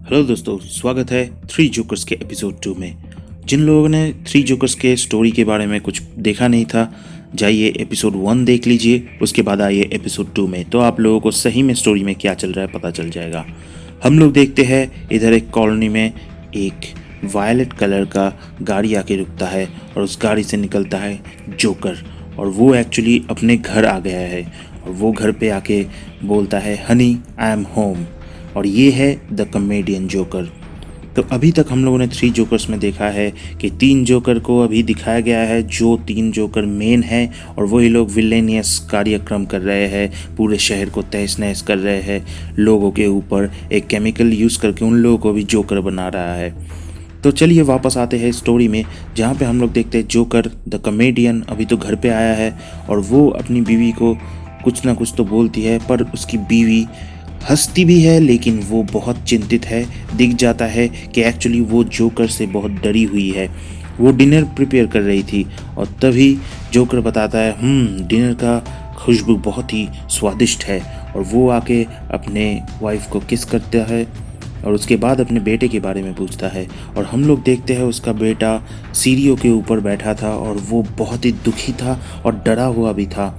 Hello दोस्तों, स्वागत है थ्री जोकर्स के एपिसोड 2 में। जिन लोगों ने थ्री जोकर्स के स्टोरी के बारे में कुछ देखा नहीं था, जाइए एपिसोड 1 देख लीजिए, उसके बाद आइए एपिसोड 2 में, तो आप लोगों को सही में स्टोरी में क्या चल रहा है पता चल जाएगा। हम लोग देखते हैं इधर एक कॉलोनी में एक वायलेट कलर का गाड़ी आके रुकता है और उस गाड़ी से निकलता है जोकर, और वो एक्चुअली अपने घर आ गया है और वो घर पे आके बोलता है हनी आई एम होम, और ये है द कॉमेडियन जोकर। तो अभी तक हम लोगों ने थ्री जोकर्स में देखा है कि 3 जोकर को अभी दिखाया गया है, जो 3 जोकर मेन है, और वही लोग विलेनियस कार्यक्रम कर रहे हैं, पूरे शहर को तहस नहस कर रहे हैं, लोगों के ऊपर एक केमिकल यूज़ करके उन लोगों को भी जोकर बना रहा है। तो चलिए वापस आते हैं स्टोरी में, जहाँ पे हम लोग देखते हैं जोकर द कॉमेडियन अभी तो घर पे आया है और वो अपनी बीवी को कुछ ना कुछ तो बोलती है, पर उसकी बीवी हंसती भी है लेकिन वो बहुत चिंतित है। दिख जाता है कि एक्चुअली वो जोकर से बहुत डरी हुई है। वो डिनर प्रिपेयर कर रही थी और तभी जोकर बताता है डिनर का खुशबू बहुत ही स्वादिष्ट है, और वो आके अपने वाइफ को किस करता है और उसके बाद अपने बेटे के बारे में पूछता है। और हम लोग देखते हैं उसका बेटा सीढ़ियों के ऊपर बैठा था और वो बहुत ही दुखी था और डरा हुआ भी था।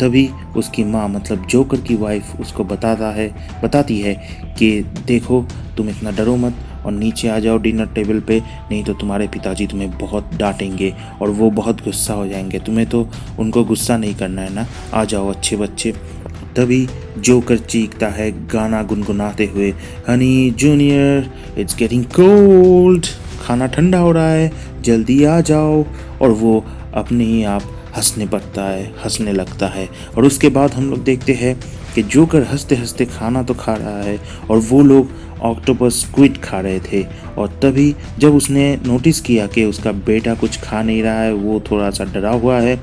तभी उसकी माँ मतलब जोकर की वाइफ उसको बताती है कि देखो, तुम इतना डरो मत और नीचे आ जाओ डिनर टेबल पे, नहीं तो तुम्हारे पिताजी तुम्हें बहुत डांटेंगे और वो बहुत गुस्सा हो जाएंगे। तुम्हें तो उनको गुस्सा नहीं करना है ना, आ जाओ अच्छे बच्चे। तभी जोकर चीखता है गाना गुनगुनाते हुए, Honey junior it's getting cold, खाना ठंडा हो रहा है, जल्दी आ जाओ। और वो अपने ही आप हंसने लगता है। और उसके बाद हम लोग देखते हैं कि जोकर हंसते हंसते खाना तो खा रहा है और वो लोग ऑक्टोपस स्क्विड खा रहे थे। और तभी जब उसने नोटिस किया कि उसका बेटा कुछ खा नहीं रहा है, वो थोड़ा सा डरा हुआ है,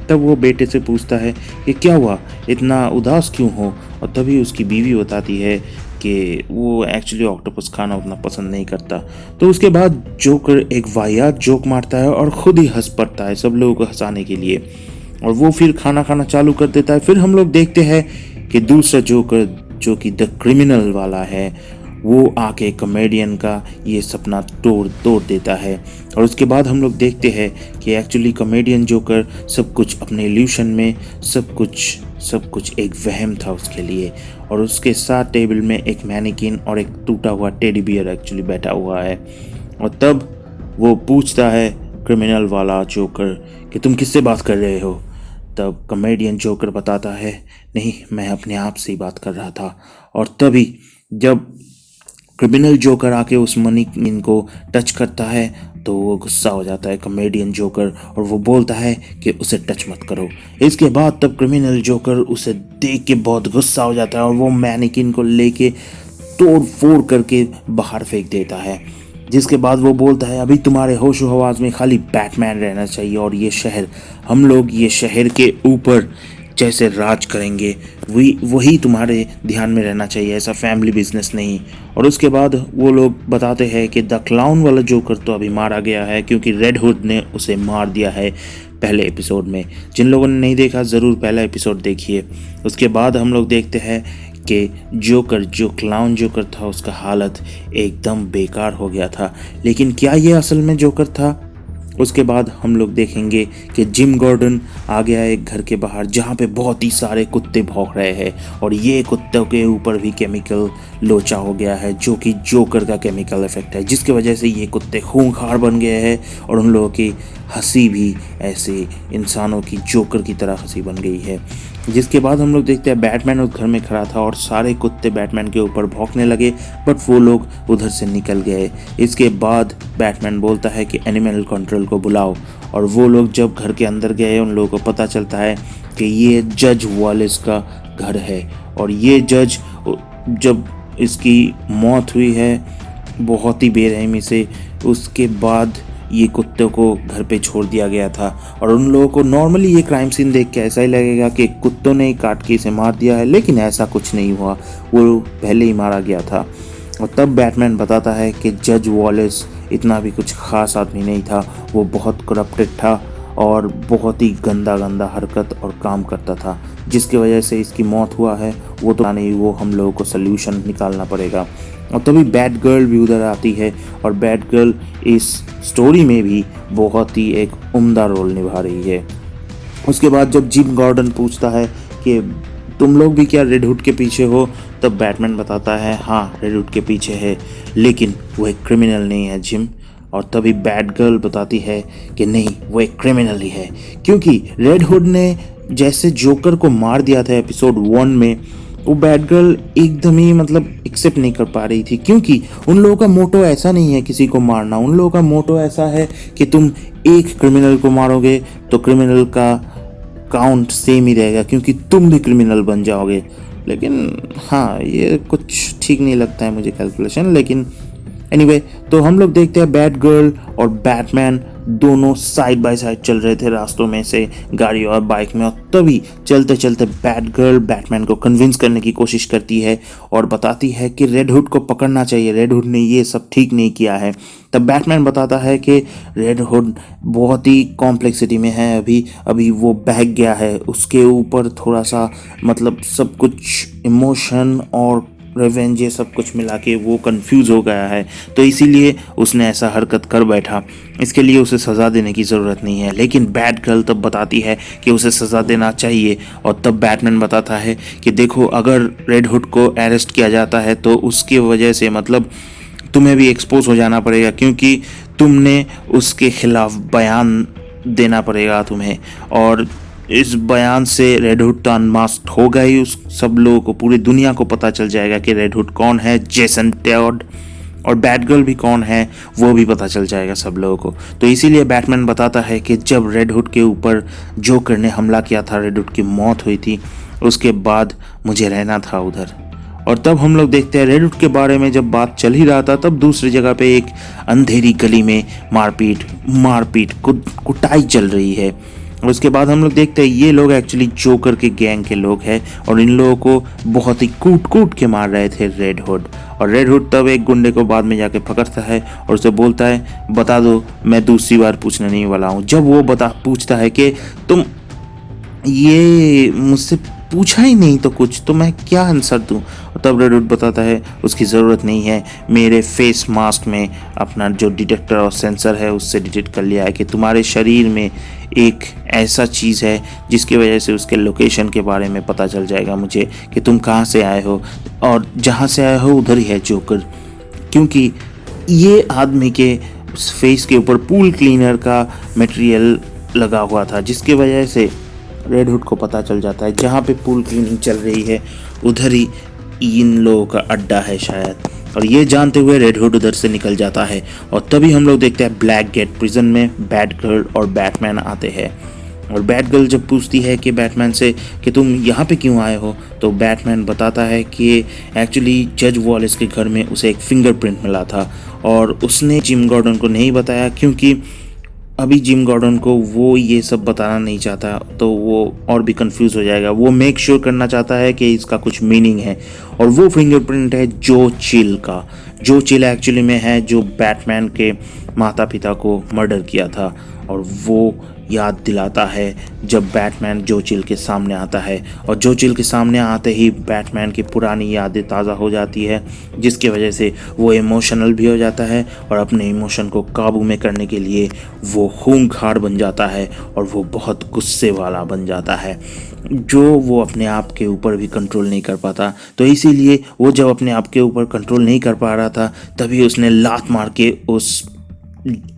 तब वो बेटे से पूछता है कि क्या हुआ, इतना उदास क्यों हो। और तभी उसकी बीवी बताती है कि वो एक्चुअली ऑक्टोपस खाना उतना पसंद नहीं करता। तो उसके बाद जोकर एक वाहियात जोक मारता है और खुद ही हंस पड़ता है सब लोगों को हंसाने के लिए, और वो फिर खाना खाना चालू कर देता है। फिर हम लोग देखते हैं कि दूसरा जोकर जो कि द क्रिमिनल वाला है, वो आके कॉमेडियन का ये सपना तोड़ देता है। और उसके बाद हम लोग देखते हैं कि एक्चुअली कॉमेडियन जोकर सब कुछ अपने इल्यूशन में सब कुछ एक वहम था उसके लिए। और उसके साथ टेबल में एक मैनिकिन और एक टूटा हुआ टेडी बियर एक्चुअली बैठा हुआ है। और तब वो पूछता है क्रिमिनल वाला जोकर कि तुम किससे बात कर रहे हो। तब कॉमेडियन जोकर बताता है नहीं, मैं अपने आप से ही बात कर रहा था। और तभी जब क्रिमिनल जोकर आके उस मैनिक्विन को टच करता है तो वो गुस्सा हो जाता है कॉमेडियन जोकर, और वो बोलता है कि उसे टच मत करो। इसके बाद तब क्रिमिनल जोकर उसे देख के बहुत गुस्सा हो जाता है और वो मैनिक्विन को लेके तोड़ फोड़ करके बाहर फेंक देता है। जिसके बाद वो बोलता है अभी तुम्हारे होशो हवास में खाली बैटमैन रहना चाहिए, और ये शहर, हम लोग ये शहर के ऊपर जैसे राज करेंगे वही तुम्हारे ध्यान में रहना चाहिए, ऐसा फैमिली बिजनेस नहीं। और उसके बाद वो लोग बताते हैं कि द क्लाउन वाला जोकर तो अभी मारा गया है क्योंकि रेड हुड ने उसे मार दिया है पहले एपिसोड में। जिन लोगों ने नहीं देखा ज़रूर पहला एपिसोड देखिए। उसके बाद हम लोग देखते हैं कि जोकर जो क्लाउन जोकर था उसका हालत एकदम बेकार हो गया था, लेकिन क्या ये असल में जोकर था। उसके बाद हम लोग देखेंगे कि जिम गॉर्डन आ गया एक घर के बाहर जहाँ पे बहुत ही सारे कुत्ते भौंक रहे हैं, और ये कुत्तों के ऊपर भी केमिकल लोचा हो गया है जो कि जोकर का केमिकल इफेक्ट है, जिसकी वजह से ये कुत्ते खूंखार बन गए हैं और उन लोगों की हंसी भी ऐसे इंसानों की जोकर की तरह हंसी बन गई है। जिसके बाद हम लोग देखते हैं बैटमैन उस घर में खड़ा था और सारे कुत्ते बैटमैन के ऊपर भौंकने लगे, बट वो लोग उधर से निकल गए। इसके बाद बैटमैन बोलता है कि एनिमल कंट्रोल को बुलाओ, और वो लोग जब घर के अंदर गए उन लोगों को पता चलता है कि ये जज वॉलेस का घर है, और ये जज जब इसकी मौत हुई है बहुत ही बेरहमी से, उसके बाद ये कुत्तों को घर पे छोड़ दिया गया था। और उन लोगों को नॉर्मली ये क्राइम सीन देख के ऐसा ही लगेगा कि कुत्तों ने ही काट के इसे मार दिया है, लेकिन ऐसा कुछ नहीं हुआ, वो पहले ही मारा गया था। और तब बैटमैन बताता है कि जज वॉलेस इतना भी कुछ खास आदमी नहीं था, वो बहुत करप्टेड था और बहुत ही गंदा हरकत और काम करता था, जिसकी वजह से इसकी मौत हुआ है। वो तो नहीं, वो हम लोगों को सल्यूशन निकालना पड़ेगा। और तभी बैट गर्ल भी उधर आती है और बैट गर्ल इस स्टोरी में भी बहुत ही एक उम्दा रोल निभा रही है। उसके बाद जब जिम गॉर्डन पूछता है कि तुम लोग भी क्या रेड हुड के पीछे हो, तब बैटमैन बताता है हाँ रेड हुड के पीछे है, लेकिन वो एक क्रिमिनल नहीं है जिम। और तभी बैट गर्ल बताती है कि नहीं वो एक क्रिमिनल ही है, क्योंकि रेड हुड ने जैसे जोकर को मार दिया था एपिसोड 1 में, वो बैट गर्ल एकदम ही मतलब एक्सेप्ट नहीं कर पा रही थी, क्योंकि उन लोगों का मोटो ऐसा नहीं है किसी को मारना। उन लोगों का मोटो ऐसा है कि तुम एक क्रिमिनल को मारोगे तो क्रिमिनल का काउंट सेम ही रहेगा, क्योंकि तुम भी क्रिमिनल बन जाओगे। लेकिन हाँ ये कुछ ठीक नहीं लगता है मुझे कैलकुलेशन। लेकिन एनीवे, तो हम लोग देखते हैं बैट गर्ल और बैटमैन दोनों साइड बाय साइड चल रहे थे रास्तों में से, गाड़ी और बाइक में। और तभी चलते चलते बैट गर्ल बैटमैन को कन्विंस करने की कोशिश करती है और बताती है कि रेड हुड को पकड़ना चाहिए, रेड हुड ने ये सब ठीक नहीं किया है। तब बैटमैन बताता है कि रेड हुड बहुत ही कॉम्प्लेक्सिटी में है, अभी वो बहक गया है, उसके ऊपर थोड़ा सा मतलब सब कुछ इमोशन और रिवेंज ये सब कुछ मिला के वो कंफ्यूज हो गया है, तो इसीलिए उसने ऐसा हरकत कर बैठा। इसके लिए उसे सज़ा देने की ज़रूरत नहीं है। लेकिन बैट गर्ल तब बताती है कि उसे सज़ा देना चाहिए। और तब बैटमैन बताता है कि देखो अगर रेड हुड को अरेस्ट किया जाता है तो उसकी वजह से मतलब तुम्हें भी एक्सपोज हो जाना पड़ेगा, क्योंकि तुमने उसके खिलाफ बयान देना पड़ेगा तुम्हें। और इस बयान से रेड हुड तो अनमास्क्ड होगा ही, उस सब लोगों को, पूरी दुनिया को पता चल जाएगा कि रेड हुड कौन है, जेसन टॉड, और बैट गर्ल भी कौन है वो भी पता चल जाएगा सब लोगों को। तो इसीलिए बैटमैन बताता है कि जब रेड हुड के ऊपर जोकर ने हमला किया था, रेड हुड की मौत हुई थी, उसके बाद मुझे रहना था उधर। और तब हम लोग देखते हैं रेड हुड के बारे में जब बात चल ही रहा था, तब दूसरी जगह पे एक अंधेरी गली में मारपीट कुटाई चल रही है। और उसके बाद हम लोग देखते हैं ये लोग एक्चुअली जोकर के गैंग के लोग हैं और इन लोगों को बहुत ही कूट के मार रहे थे रेड हुड। और रेड हुड तब एक गुंडे को बाद में जाके पकड़ता है और उसे बोलता है बता दो, मैं दूसरी बार पूछने नहीं वाला हूँ। जब वो पूछता है कि तुम ये मुझसे पूछा ही नहीं तो कुछ, तो मैं क्या आंसर दूँ। और तब रेड हुड बताता है उसकी ज़रूरत नहीं है, मेरे फेस मास्क में अपना जो डिटेक्टर और सेंसर है उससे डिटेक्ट कर लिया है कि तुम्हारे शरीर में एक ऐसा चीज़ है जिसकी वजह से उसके लोकेशन के बारे में पता चल जाएगा मुझे कि तुम कहाँ से आए हो, और जहाँ से आए हो उधर ही है जोकर। क्योंकि ये आदमी के फेस के ऊपर पूल क्लीनर का मटेरियल लगा हुआ था, जिसकी वजह से रेड हुड को पता चल जाता है जहाँ पे पूल क्लीनिंग चल रही है उधर ही इन लोगों का अड्डा है शायद। और ये जानते हुए रेड हुड उधर से निकल जाता है। और तभी हम लोग देखते हैं ब्लैक गेट प्रिजन में बैट गर्ल और बैटमैन आते हैं। और बैट गर्ल जब पूछती है कि बैटमैन से कि तुम यहाँ पे क्यों आए हो, तो बैटमैन बताता है कि एक्चुअली जज वॉलेस के घर में उसे एक फिंगरप्रिंट मिला था और उसने जिम गॉर्डन को नहीं बताया, क्योंकि अभी जिम गॉर्डन को वो ये सब बताना नहीं चाहता, तो वो और भी कंफ्यूज हो जाएगा। वो मेक श्योर करना चाहता है कि इसका कुछ मीनिंग है। और वो फिंगरप्रिंट है जो चिल का। जो चिल एक्चुअली में है जो बैटमैन के माता पिता को मर्डर किया था, और वो याद दिलाता है जब बैटमैन जो चिल के सामने आता है। और जो चिल के सामने आते ही बैटमैन की पुरानी यादें ताज़ा हो जाती है, जिसकी वजह से वो इमोशनल भी हो जाता है और अपने इमोशन को काबू में करने के लिए वो खूंखार बन जाता है और वो बहुत गुस्से वाला बन जाता है, जो वो अपने आप के ऊपर भी कंट्रोल नहीं कर पाता। तो इसीलिए वो जब अपने आप के ऊपर कंट्रोल नहीं कर पा रहा था, तभी उसने लात मार के उस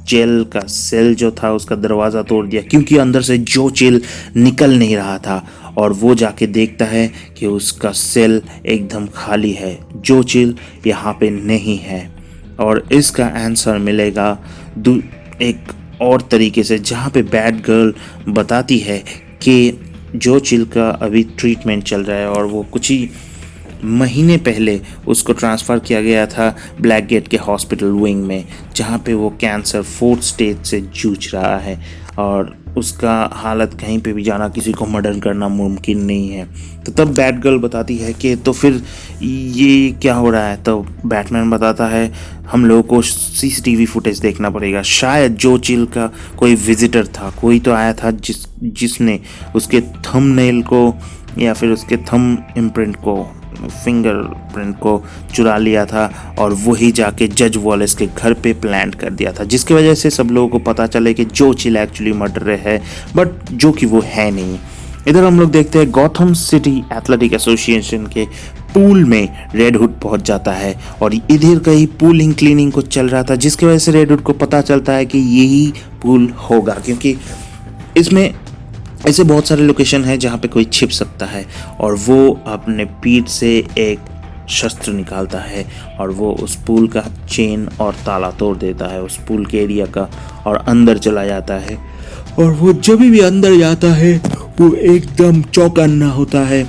जेल का सेल जो था उसका दरवाज़ा तोड़ दिया, क्योंकि अंदर से जो चिल निकल नहीं रहा था। और वो जाके देखता है कि उसका सेल एकदम खाली है, जो चिल यहाँ पे नहीं है। और इसका आंसर मिलेगा एक और तरीके से, जहाँ पे बैट गर्ल बताती है कि जो चिल का अभी ट्रीटमेंट चल रहा है और वो कुछ ही महीने पहले उसको ट्रांसफ़र किया गया था ब्लैक गेट के हॉस्पिटल विंग में, जहाँ पे वो कैंसर 4th स्टेज से जूझ रहा है और उसका हालत कहीं पे भी जाना, किसी को मर्डर करना मुमकिन नहीं है। तो तब बैट गर्ल बताती है कि तो फिर ये क्या हो रहा है। तो बैटमैन बताता है हम लोगों को CCTV फुटेज देखना पड़ेगा, शायद जो चिल का कोई विजिटर था, कोई तो आया था जिसने उसके थंबनेल को या फिर उसके थंब इम्प्रिंट को फिंगरप्रिंट को चुरा लिया था और वही जाके जज वॉलेस के घर पे प्लांट कर दिया था, जिसकी वजह से सब लोगों को पता चले कि जो चिल एक्चुअली मर्डरर है, बट जो कि वो है नहीं। इधर हम लोग देखते हैं गॉथम सिटी एथलेटिक एसोसिएशन के पूल में रेड हुड पहुंच जाता है और इधर कहीं पूलिंग क्लीनिंग कुछ चल रहा था, जिसकी वजह से रेड हुड को पता चलता है कि यही पूल होगा, क्योंकि इसमें ऐसे बहुत सारे लोकेशन है जहाँ पे कोई छिप सकता है। और वो अपने पीठ से एक शस्त्र निकालता है और वो उस पूल का चेन और ताला तोड़ देता है उस पूल के एरिया का और अंदर चला जाता है। और वो जब भी अंदर जाता है वो एकदम चौकन्ना होता है,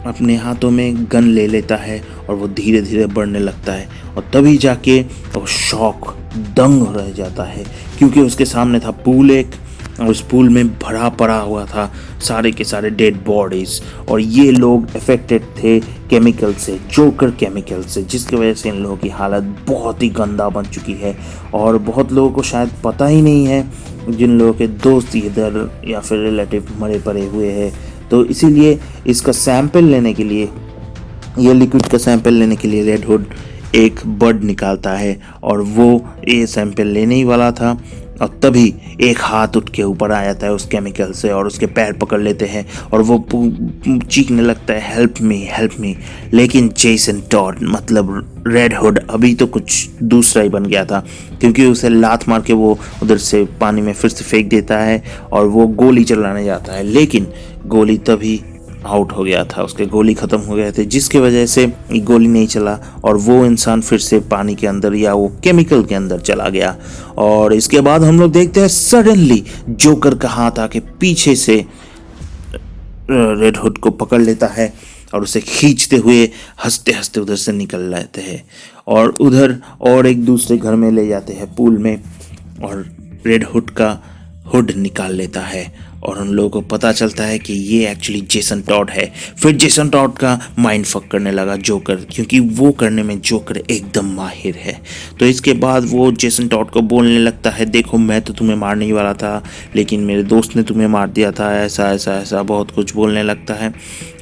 अपने हाथों में गन ले लेता है और वो धीरे धीरे बढ़ने लगता है। और तभी जाके वो शॉक दंग रह जाता है, क्योंकि उसके सामने था पूल एक, और उस पूल में भरा पड़ा हुआ था सारे के सारे डेड बॉडीज। और ये लोग अफेक्टेड थे केमिकल से, जोकर केमिकल से, जिसकी वजह से इन लोगों की हालत बहुत ही गंदा बन चुकी है। और बहुत लोगों को शायद पता ही नहीं है, जिन लोगों के दोस्त इधर या फिर रिलेटिव मरे पड़े हुए हैं। तो इसीलिए इसका सैंपल लेने के लिए, ये लिक्विड का सैंपल लेने के लिए रेड हुड एक बर्ड निकालता है और वो ये सैंपल लेने ही वाला था। और तभी एक हाथ उठ के ऊपर आ जाता है उस केमिकल से और उसके पैर पकड़ लेते हैं और वो चीखने लगता है हेल्प मी हेल्प मी। लेकिन जेसन टॉड मतलब रेड हुड अभी तो कुछ दूसरा ही बन गया था, क्योंकि उसे लात मार के वो उधर से पानी में फिर से फेंक देता है और वो गोली चलाने जाता है, लेकिन गोली तभी आउट हो गया था, उसके गोली खत्म हो गए थे, जिसकी वजह से गोली नहीं चला और वो इंसान फिर से पानी के अंदर या वो केमिकल के अंदर चला गया। और इसके बाद हम लोग देखते हैं सडनली जोकर का हाथ आके पीछे से रेड हुड को पकड़ लेता है और उसे खींचते हुए हंसते हंसते उधर से निकल जाते हैं और उधर और एक दूसरे घर में ले जाते हैं पूल में। और रेड हुड का हुड निकाल लेता है और उन लोगों को पता चलता है कि ये एक्चुअली जेसन टॉड है। फिर जेसन टॉड का माइंड फक करने लगा जोकर, क्योंकि वो करने में जोकर एकदम माहिर है। तो इसके बाद वो जेसन टॉड को बोलने लगता है, देखो मैं तो तुम्हें मारने ही वाला था, लेकिन मेरे दोस्त ने तुम्हें मार दिया था, ऐसा ऐसा ऐसा बहुत कुछ बोलने लगता है।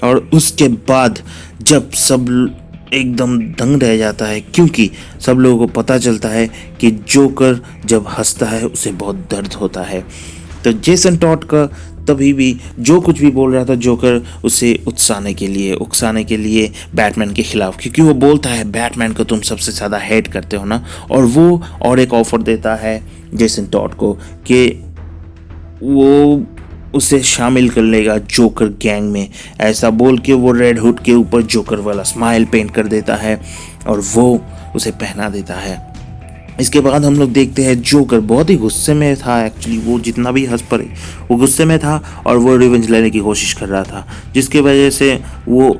और उसके बाद जब सब एकदम दंग रह जाता है, क्योंकि सब लोगों को पता चलता है कि जोकर जब हंसता है उसे बहुत दर्द होता है। तो जेसन टॉड का तभी भी जो कुछ भी बोल रहा था जोकर उसे उकसाने के लिए बैटमैन के खिलाफ, क्योंकि वो बोलता है बैटमैन को तुम सबसे ज़्यादा हेट करते हो ना। और वो और एक ऑफर देता है जेसन टॉड को कि वो उसे शामिल कर लेगा जोकर गैंग में। ऐसा बोल के वो रेड हुड के ऊपर जोकर वाला स्माइल पेंट कर देता है और वो उसे पहना देता है। इसके बाद हम लोग देखते हैं जोकर बहुत ही गुस्से में था, एक्चुअली वो जितना भी हंस पड़े वो गुस्से में था और वो रिवेंज लेने की कोशिश कर रहा था, जिसकी वजह से वो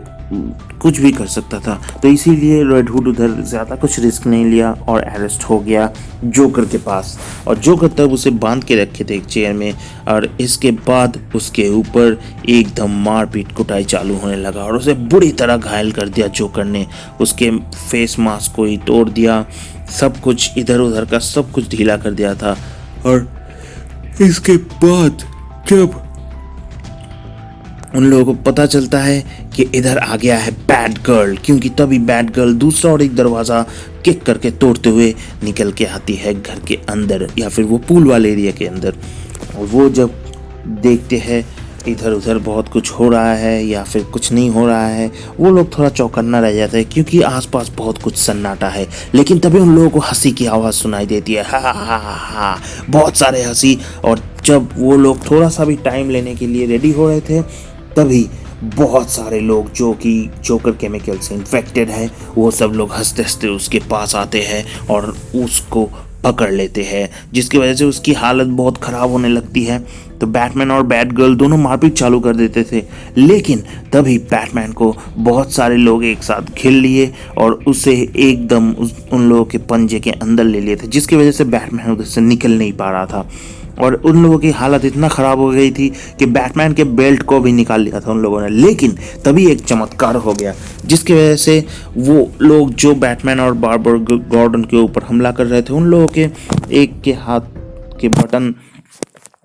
कुछ भी कर सकता था। तो इसीलिए रेड हुड उधर ज़्यादा कुछ रिस्क नहीं लिया और अरेस्ट हो गया जोकर के पास। और जोकर तब उसे बांध के रखे थे एक चेयर में और इसके बाद उसके ऊपर एकदम मारपीट कुटाई चालू होने लगा और उसे बुरी तरह घायल कर दिया जोकर ने। उसके फेस मास्क को ही तोड़ दिया, सब कुछ इधर उधर का सब कुछ ढीला कर दिया था। और इसके बाद जब उन लोगों को पता चलता है कि इधर आ गया है बैड गर्ल, क्योंकि तभी बैड गर्ल दूसरा और एक दरवाज़ा किक करके तोड़ते हुए निकल के आती है घर के अंदर या फिर वो पूल वाले एरिया के अंदर। और वो जब देखते हैं इधर उधर बहुत कुछ हो रहा है या फिर कुछ नहीं हो रहा है, वो लोग थोड़ा चौकन्ना रह जाते हैं, क्योंकि आसपास बहुत कुछ सन्नाटा है। लेकिन तभी उन लोगों को हंसी की आवाज़ सुनाई देती है, हा हा हा हा, बहुत सारे हंसी। और जब वो लोग थोड़ा सा भी टाइम लेने के लिए रेडी हो रहे थे, तभी बहुत सारे लोग जो कि जोकर केमिकल से इन्फेक्टेड है, वो सब लोग हंसते हंसते उसके पास आते हैं और उसको पकड़ लेते हैं, जिसकी वजह से उसकी हालत बहुत ख़राब होने लगती है। तो बैटमैन और बैट गर्ल दोनों मारपीट चालू कर देते थे, लेकिन तभी बैटमैन को बहुत सारे लोग एक साथ घेर लिए और उसे एकदम उन लोगों के पंजे के अंदर ले लिए थे, जिसकी वजह से बैटमैन उधर से निकल नहीं पा रहा था। और उन लोगों की हालत इतना ख़राब हो गई थी कि बैटमैन के बेल्ट को भी निकाल लिया था उन लोगों ने। लेकिन तभी एक चमत्कार हो गया, जिसकी वजह से वो लोग जो बैटमैन और बार्बर गॉर्डन के ऊपर हमला कर रहे थे, उन लोगों के एक के हाथ के बटन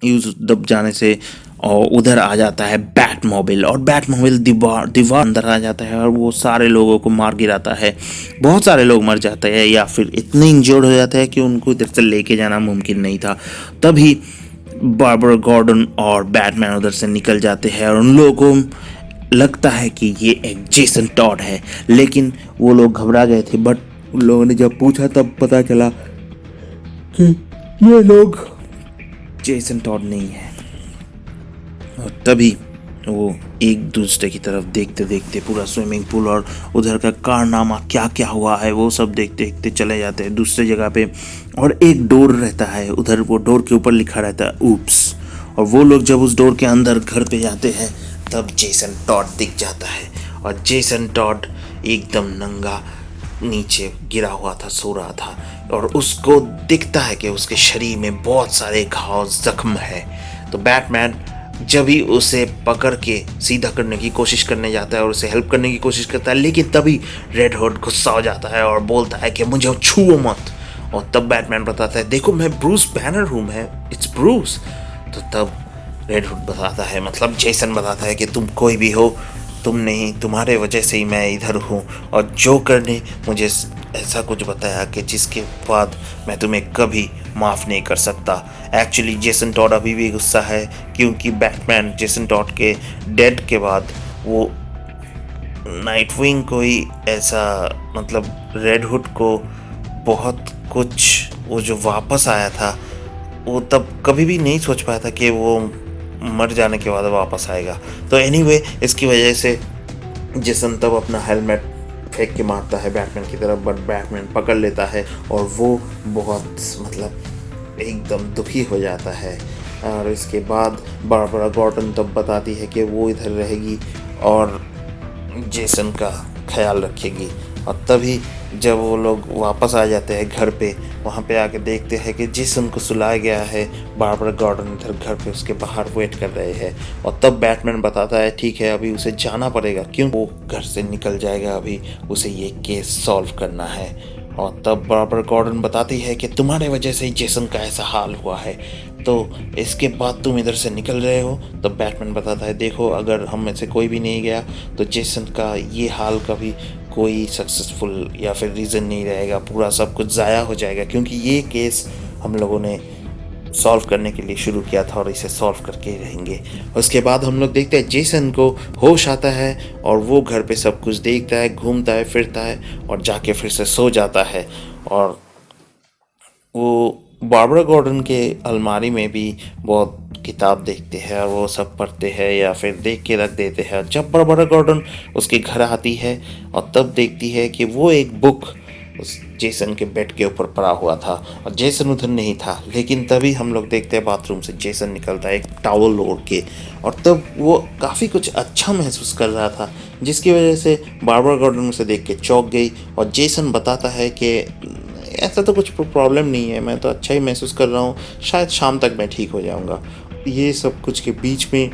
यूज दब जाने से और उधर आ जाता है बैटमोबिल, और बैटमोबिल दीवार अंदर आ जाता है और वो सारे लोगों को मार गिराता है। बहुत सारे लोग मर जाते हैं या फिर इतने इंजर्ड हो जाते हैं कि उनको इधर से लेके जाना मुमकिन नहीं था। तभी बारबरा गॉर्डन और बैटमैन उधर से निकल जाते हैं और उन लोगों को लगता है कि ये एक जेसन टॉड है, लेकिन वो लोग घबरा गए थे। बट उन लोगों ने जब पूछा तब पता चला कि ये लोग जेसन टॉड नहीं है। और तभी वो एक दूसरे की तरफ देखते देखते पूरा स्विमिंग पूल और उधर का कारनामा क्या क्या हुआ है वो सब देखते देखते चले जाते हैं दूसरे जगह पे। और एक डोर रहता है उधर, वो डोर के ऊपर लिखा रहता है ऊप्स। और वो लोग जब उस डोर के अंदर घर पे जाते हैं तब जेसन टॉड दिख जाता है। और जेसन टॉड एकदम नंगा नीचे गिरा हुआ था, सो रहा था, और उसको दिखता है कि उसके शरीर में बहुत सारे घाव जख्म है। तो बैटमैन जब ही उसे पकड़ के सीधा करने की कोशिश करने जाता है और उसे हेल्प करने की कोशिश करता है, लेकिन तभी रेड हुड गुस्सा हो जाता है और बोलता है कि मुझे छुओ मत। और तब बैटमैन बताता है देखो मैं ब्रूस बैनर हूँ, मैं इट्स ब्रूस। तो तब रेड हुड बताता है, मतलब जेसन बताता है कि तुम कोई भी हो, तुम नहीं, तुम्हारे वजह से ही मैं इधर हूँ। और जोकर ने मुझे ऐसा कुछ बताया कि जिसके बाद मैं तुम्हें कभी माफ़ नहीं कर सकता। एक्चुअली जेसन टॉड अभी भी गुस्सा है क्योंकि बैटमैन जेसन टॉड के डेड के बाद वो नाइटविंग को ही ऐसा, मतलब रेड हुड को बहुत कुछ, वो जो वापस आया था वो तब कभी भी नहीं सोच पाया था कि वो मर जाने के बाद वापस आएगा। तो एनीवे इसकी वजह से जेसन तब अपना हेलमेट फेंक के मारता है बैटमैन की तरफ, बट बैटमैन पकड़ लेता है और वो बहुत, मतलब एकदम दुखी हो जाता है। और इसके बाद बारबरा गॉर्डन तब बताती है कि वो इधर रहेगी और जेसन का ख्याल रखेगी। और तभी जब वो लोग वापस आ जाते हैं घर पे, वहाँ पे आके देखते हैं कि जेसन को सुलाया गया है, बारबरा गॉर्डन इधर घर पे उसके बाहर वेट कर रहे हैं। और तब बैटमैन बताता है ठीक है अभी उसे जाना पड़ेगा, क्यों, वो घर से निकल जाएगा, अभी उसे ये केस सॉल्व करना है। और तब बारबरा गॉर्डन बताती है कि तुम्हारे वजह से ही जेसन का ऐसा हाल हुआ है, तो इसके बाद तुम इधर से निकल रहे हो। तब बैटमैन बताता है देखो अगर हम में से कोई भी नहीं गया तो जेसन का ये हाल कभी कोई सक्सेसफुल या फिर रीज़न नहीं रहेगा, पूरा सब कुछ ज़ाया हो जाएगा, क्योंकि ये केस हम लोगों ने सॉल्व करने के लिए शुरू किया था और इसे सॉल्व करके ही रहेंगे। उसके बाद हम लोग देखते हैं जेसन को होश आता है और वो घर पे सब कुछ देखता है, घूमता है, फिरता है और जाके फिर से सो जाता है। और वो बारबरा गॉर्डन के अलमारी में भी बहुत किताब देखते हैं और वो सब पढ़ते हैं या फिर देख के रख देते हैं। जब बारबरा गॉर्डन उसके घर आती है और तब देखती है कि वो एक बुक उस जेसन के बेड के ऊपर पड़ा हुआ था और जेसन उधर नहीं था। लेकिन तभी हम लोग देखते हैं बाथरूम से जेसन निकलता है एक टॉवल ओढ़ के, और तब वो काफ़ी कुछ अच्छा महसूस कर रहा था, जिसकी वजह से बारबरा गॉर्डन उसे देख के चौंक गई। और जेसन बताता है कि ऐसा तो कुछ प्रॉब्लम नहीं है, मैं तो अच्छा ही महसूस कर रहा हूँ, शायद शाम तक मैं ठीक हो जाऊँगा। ये सब कुछ के बीच में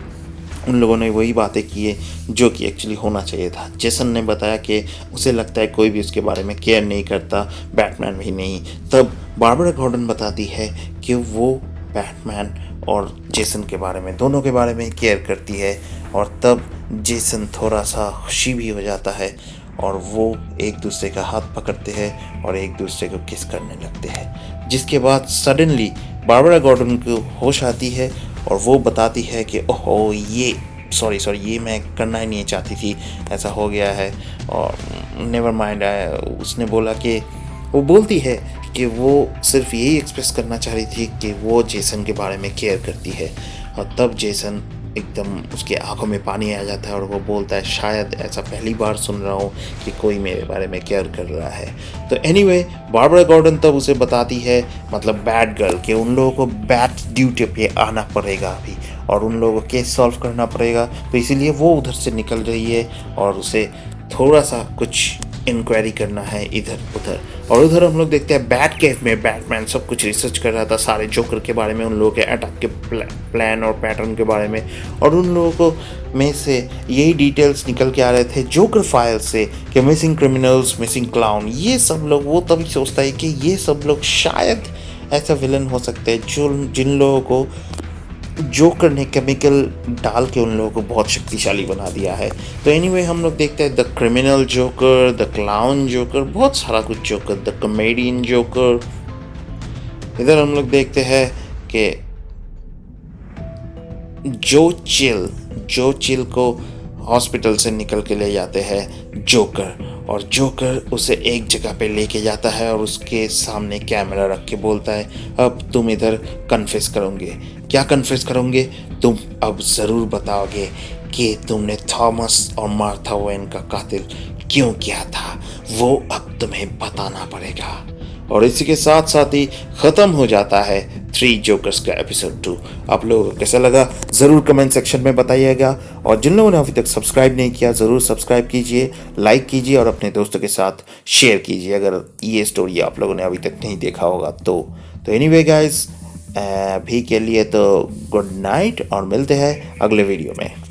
उन लोगों ने वही बातें की है जो कि एक्चुअली होना चाहिए था। जेसन ने बताया कि उसे लगता है कोई भी उसके बारे में केयर नहीं करता, बैटमैन भी नहीं। तब बारबरा गॉर्डन बताती है कि वो बैटमैन और जेसन के बारे में, दोनों के बारे में केयर करती है। और तब जेसन थोड़ा सा खुशी भी हो जाता है और वो एक दूसरे का हाथ पकड़ते हैं और एक दूसरे को किस करने लगते हैं। जिसके बाद सडनली बारबरा गॉर्डन को होश आती है और वो बताती है कि ओहो ये सॉरी ये मैं करना ही नहीं चाहती थी, ऐसा हो गया है और नेवर माइंड। उसने बोला कि वो बोलती है कि वो सिर्फ यही एक्सप्रेस करना चाह रही थी कि वो जेसन के बारे में केयर करती है। और तब जेसन एकदम उसके आंखों में पानी आ जाता है और वो बोलता है शायद ऐसा पहली बार सुन रहा हूँ कि कोई मेरे बारे में केयर कर रहा है। तो एनीवे बारबरा गॉर्डन तब उसे बताती है, मतलब बैट गर्ल, कि उन लोगों को बैट ड्यूटी पे आना पड़ेगा अभी और उन लोगों को केस सॉल्व करना पड़ेगा। तो इसीलिए वो उधर से निकल रही है और उसे थोड़ा सा कुछ इंक्वायरी करना है इधर उधर। और उधर हम लोग देखते हैं बैट केव में बैटमैन सब कुछ रिसर्च कर रहा था सारे जोकर के बारे में, उन लोगों के अटैक के प्लान और पैटर्न के बारे में। और उन लोगों को में से यही डिटेल्स निकल के आ रहे थे जोकर फाइल से कि मिसिंग क्रिमिनल्स, मिसिंग क्लाउन, ये सब लोग। वो तभी सोचता है कि ये सब लोग शायद ऐसा विलन हो सकते हैं जो जिन लोगों को जोकर ने केमिकल डाल के उन लोगों को बहुत शक्तिशाली बना दिया है। तो एनीवे हम लोग देखते हैं the criminal joker, the clown joker, बहुत सारा कुछ जोकर, द कॉमेडियन जोकर। इधर हम लोग देखते हैं कि जो चिल को हॉस्पिटल से निकल के ले जाते हैं जोकर, और जोकर उसे एक जगह पे लेके जाता है और उसके सामने कैमरा रख के बोलता है अब तुम इधर कन्फेस करोगे। क्या कन्फेस करोगे? तुम अब ज़रूर बताओगे कि तुमने थॉमस और मार्था वेन का कातिल क्यों किया था, वो अब तुम्हें बताना पड़ेगा। और इसी के साथ साथ ही ख़त्म हो जाता है थ्री जोकर्स का एपिसोड 2। आप लोगों को कैसा लगा ज़रूर कमेंट सेक्शन में बताइएगा, और जिन लोगों ने अभी तक सब्सक्राइब नहीं किया ज़रूर सब्सक्राइब कीजिए, लाइक कीजिए और अपने दोस्तों के साथ शेयर कीजिए अगर ये स्टोरी आप लोगों ने अभी तक नहीं देखा होगा तो। एनीवे गाइस, अभी के लिए तो गुड नाइट और मिलते हैं अगले वीडियो में।